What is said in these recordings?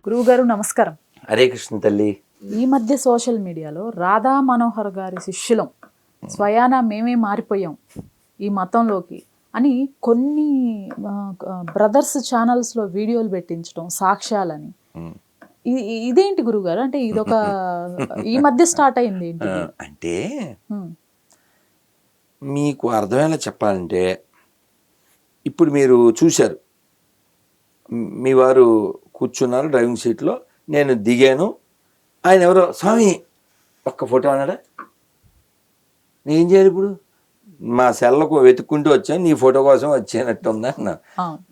గురువుగారు నమస్కారం. హరే కృష్ణ తల్లి. ఈ మధ్య సోషల్ మీడియాలో రాధా మనోహర్ గారి శిష్యులం, స్వయాన మేమే మారిపోయాం ఈ మతంలోకి అని కొన్ని బ్రదర్స్ ఛానల్స్లో వీడియోలు పెట్టించడం సాక్ష్యాలని. ఇదేంటి గురుగారు? అంటే ఇదొక ఈ మధ్య స్టార్ట్ అయింది ఏంటి? అంటే మీకు అర్థమయ్యేలా చెప్పాలంటే, ఇప్పుడు మీరు చూశారు, మీ వారు కూర్చున్నారు డ్రైవింగ్ సీట్లో, నేను దిగాను, ఆయన ఎవరో స్వామి ఒక్క ఫోటో అన్నాడా? నేను ఏం చేయాలి ఇప్పుడు? మా సెల్లకు వెతుక్కుంటూ వచ్చాను, నీ ఫోటో కోసం వచ్చేనట్టు ఉందా అన్న.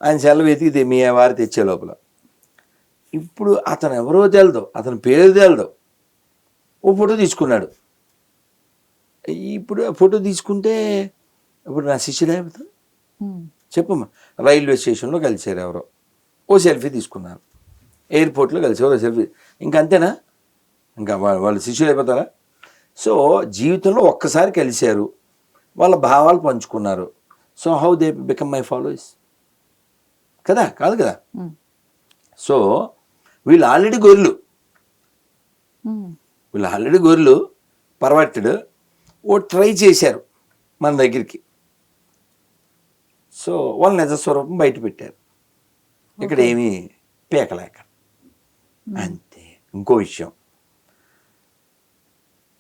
ఆయన సెల్ల వెతికితే మీ వారు తెచ్చే లోపల ఇప్పుడు అతను ఎవరో తెలదు, అతని పేరు తెలదు, ఓ ఫోటో తీసుకున్నాడు. ఇప్పుడు ఫోటో తీసుకుంటే ఇప్పుడు నా శిష్యుడే చెప్పమ్మా. రైల్వే స్టేషన్లో కలిసారు ఎవరో, ఓ సెల్ఫీ తీసుకున్నారు. ఎయిర్పోర్ట్లో కలిసారు ఓ సెల్ఫీ. ఇంకంతేనా? ఇంకా వాళ్ళు శిష్యులు అయిపోతారా? సో జీవితంలో ఒక్కసారి కలిశారు, వాళ్ళ భావాలు పంచుకున్నారు. So how they become my followers కదా? కాదు కదా? సో వీళ్ళు ఆల్రెడీ గొర్రెలు పర్వర్టెడ్ ఓ ట్రై చేశారు మన దగ్గరికి. సో వాళ్ళ నిజస్వరూపం బయట పెట్టారు, ఇక్కడ ఏమీ పీకలేక అంతే. ఇంకో విషయం,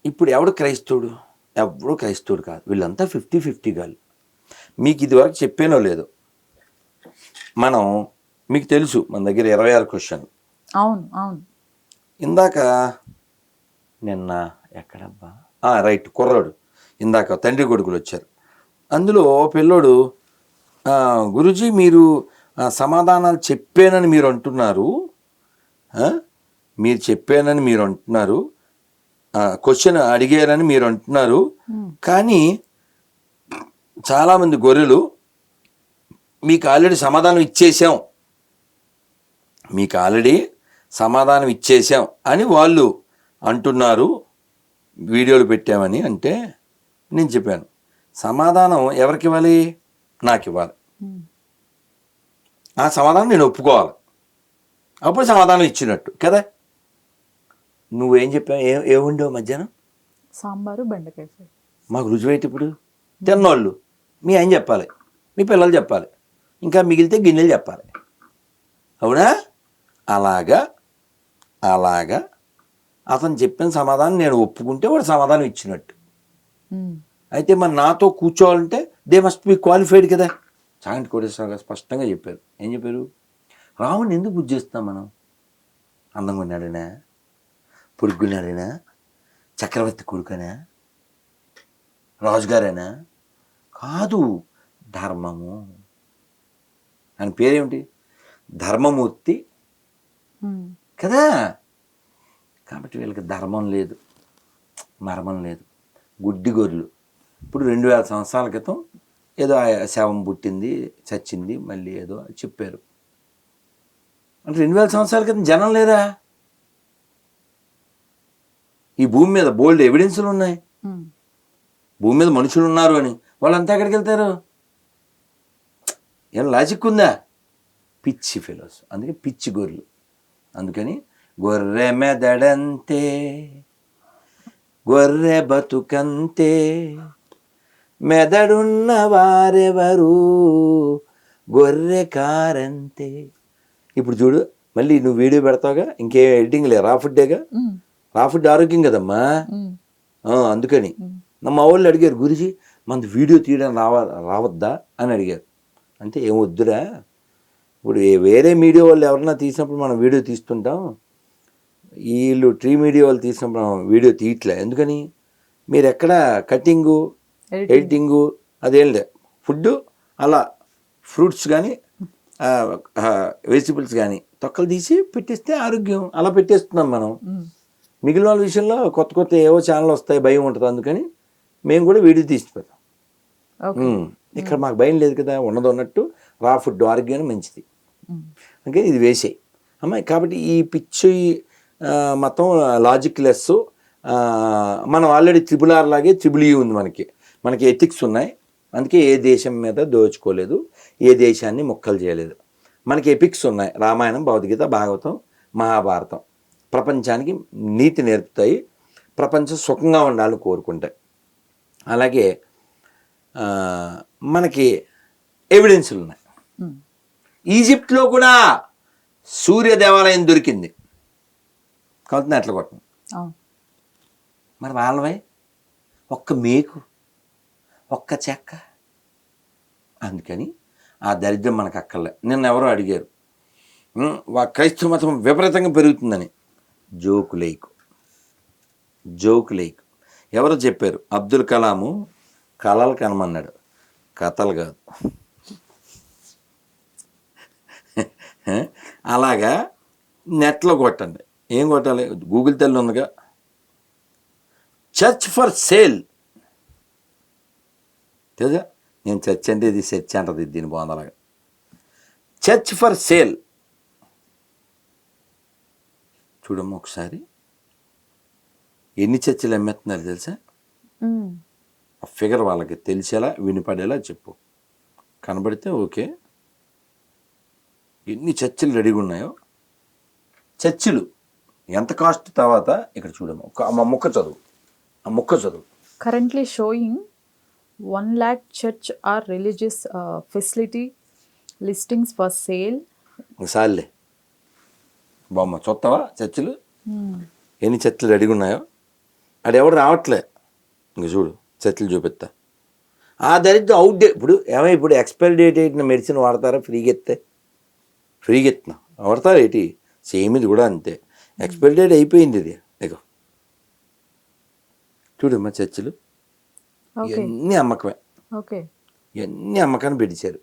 ఇప్పుడు ఎవడు క్రైస్తవుడు? ఎవడు క్రైస్తవుడు కాదు, వీళ్ళంతా 50-50 గాళ్ళు. మీకు ఇదివరకు చెప్పానో లేదో, మనం మీకు తెలుసు మన దగ్గర 26 క్వశ్చన్. అవును అవును. ఇందాక నిన్న ఎక్కడబ్బా రైట్ కుర్రాడు, ఇందాక తండ్రి కొడుకులు వచ్చారు. అందులో పిల్లోడు, గురుజీ మీరు సమాధానాలు చెప్పానని మీరు అంటున్నారు, క్వశ్చన్ అడిగారని మీరు అంటున్నారు, కానీ చాలామంది గొర్రెలు మీకు ఆల్రెడీ సమాధానం ఇచ్చేసాం అని వాళ్ళు అంటున్నారు, వీడియోలు పెట్టామని. అంటే నేను చెప్పాను, సమాధానం ఎవరికి ఇవ్వాలి? నాకు ఇవ్వాలి. ఆ సమాధానం నేను ఒప్పుకోవాలి, అప్పుడు సమాధానం ఇచ్చినట్టు కదా. నువ్వేం చెప్పావు? ఏముండవు మధ్యాహ్నం? సాంబారు బెండకాయ ఫ్రై. మాకు రుజువైతే ఇప్పుడు తిన్నోళ్ళు మీ ఆయన చెప్పాలి, మీ పిల్లలు చెప్పాలి, ఇంకా మిగిలితే గిన్నెలు చెప్పాలి, అవునా? అలాగా అతను చెప్పిన సమాధానం నేను ఒప్పుకుంటే వాడు సమాధానం ఇచ్చినట్టు. అయితే మరి నాతో కూర్చోవాలంటే దే మస్ట్ బి క్వాలిఫైడ్ కదా. చాగంటి కోటేశ్వరరావు గారు స్పష్టంగా చెప్పారు. ఏం చెప్పారు? రాముని ఎందుకు పూజ చేస్తాం మనం? అందంగా ఉన్నాడనా, పొడుగున్నాడనా, చక్రవర్తి కొడుకనా, రాజుగారేనా? కాదు, ధర్మము. ఆయన పేరేమిటి? ధర్మమూర్తి కదా. కాబట్టి వీళ్ళకి ధర్మం లేదు, మర్మం లేదు, గుడ్డి గొర్రెలు. ఇప్పుడు 2000 సంవత్సరాల క్రితం ఏదో శవం పుట్టింది, చచ్చింది, మళ్ళీ ఏదో చెప్పారు. అంటే 2000 సంవత్సరాల క్రితం జనం లేరా? ఈ భూమి మీద బోల్డ్ ఎవిడెన్స్లు ఉన్నాయి, భూమి మీద మనుషులు ఉన్నారు అని. వాళ్ళంతా ఎక్కడికి వెళ్తారు? ఏం లాజిక్ ఉందా? పిచ్చి ఫెలోస్. అందుకే పిచ్చి గొర్రెలు. అందుకని గొర్రె మెదడంతే, గొర్రె బతుకంతే, మెదడున్న వారెవరు, గొర్రె కారంతే. ఇప్పుడు చూడు, మళ్ళీ నువ్వు వీడియో పెడతావుగా, ఇంకేం ఎడిటింగ్ లే, రా ఫుడ్డేగా. రా ఫుడ్ ఆరోగ్యం కదమ్మా. అందుకని మా వాళ్ళు అడిగారు, గురుజీ మనది వీడియో తీయడం రావద్దా అని అడిగారు. అంటే ఏం వద్దురా, ఇప్పుడు వేరే మీడియా వాళ్ళు ఎవరన్నా తీసినప్పుడు మనం వీడియో తీస్తుంటాం, వీళ్ళు ట్రీ మీడియా వాళ్ళు తీసినప్పుడు మనం వీడియో తీయట్లే. ఎందుకని? మీరు ఎక్కడ కటింగు ఎడిటింగు అదేం లే, ఫుడ్ అలా ఫ్రూట్స్ కానీ వెజిటబుల్స్ కానీ తొక్కలు తీసి పెట్టేస్తే ఆరోగ్యం. అలా పెట్టేస్తున్నాం మనం. మిగిలిన వాళ్ళ విషయంలో కొత్త ఏవో ఛానల్ వస్తాయి, భయం ఉంటుంది. అందుకని మేము కూడా వీడియో తీసిపోతాం. ఇక్కడ మాకు భయం లేదు కదా, ఉన్నట్టు రా ఫుడ్ ఆరోగ్యానికి మంచిది. అందుకే ఇది వేసేయి అమ్మాయి. కాబట్టి ఈ పిచ్చి మొత్తం లాజిక్ లెస్. మనం ఆల్రెడీ TRR లాగే TEE ఉంది, మనకి ఎథిక్స్ ఉన్నాయి. అందుకే ఏ దేశం మీద దోచుకోలేదు, ఏ దేశాన్ని ముక్కలు చేయలేదు. మనకి ఎపిక్స్ ఉన్నాయి, రామాయణం, భగవద్గీత, భాగవతం, మహాభారతం ప్రపంచానికి నీతి నేర్పుతాయి, ప్రపంచం సుఖంగా ఉండాలని కోరుకుంటాయి. అలాగే మనకి ఎవిడెన్స్లు ఉన్నాయి. ఈజిప్ట్లో కూడా సూర్య దేవాలయం దొరికింది, కాబట్టి ఎట్లా కొట్టను. మరి వాళ్ళవై ఒక్క మేకు, ఒక్క చెక్క. అందుకని ఆ దరిద్రం మనకు అక్కర్లే. నిన్న ఎవరో అడిగారు క్రైస్తవ మతం విపరీతంగా పెరుగుతుందని. జోకులేకు. ఎవరో చెప్పారు, అబ్దుల్ కలాము కళలు కనమన్నాడు, కథలు కాదు. అలాగా నెట్లో కొట్టండి. ఏం కొట్టాలి? గూగుల్ తల్లి ఉందిగా, చర్చ్ ఫర్ సేల్. తెలుసా? నేను చర్చ్ అంటే ఇది చర్చ్ అంటది, దీని బాగుందలాగా. చర్చ్ ఫర్ సేల్ చూడమ్మా ఒకసారి. ఎన్ని చర్చిలు అమ్మేస్తున్నారు తెలుసా? ఆ ఫిగర్ వాళ్ళకి తెలిసేలా వినిపడేలా చెప్పు. కనబడితే ఓకే. ఎన్ని చర్చిలు రెడీగా ఉన్నాయో. చర్చిలు ఎంత కాస్ట్ తర్వాత ఇక్కడ చూడమ్మా. ఆ ముక్క చదువు. Currently showing 1 lakh church or religious facility listings for sale. సార్లే బామ్మ చూస్తావా చర్చిలు ఎన్ని చర్చిలు రెడీగా ఉన్నాయో. అది ఎవడు రావట్లే. ఇంక చూడు చర్చిలు చూపిస్తా. ఆ దరిద్రం అవుట్. ఇప్పుడు ఎక్స్పైరీ డేట్ అయిన మెడిసిన్ వాడతారా? ఫ్రీగా ఎత్తున్నా వాడతారా ఏంటి? సేమ్ ఇది కూడా అంతే. ఎక్స్పైరీ డేట్ అయిపోయింది ఇది. ఇగో చూడమ్మా చర్చిలు ఎన్ని అమ్మకమే. ఎన్ని అమ్మకాన్ని పెట్టించారు.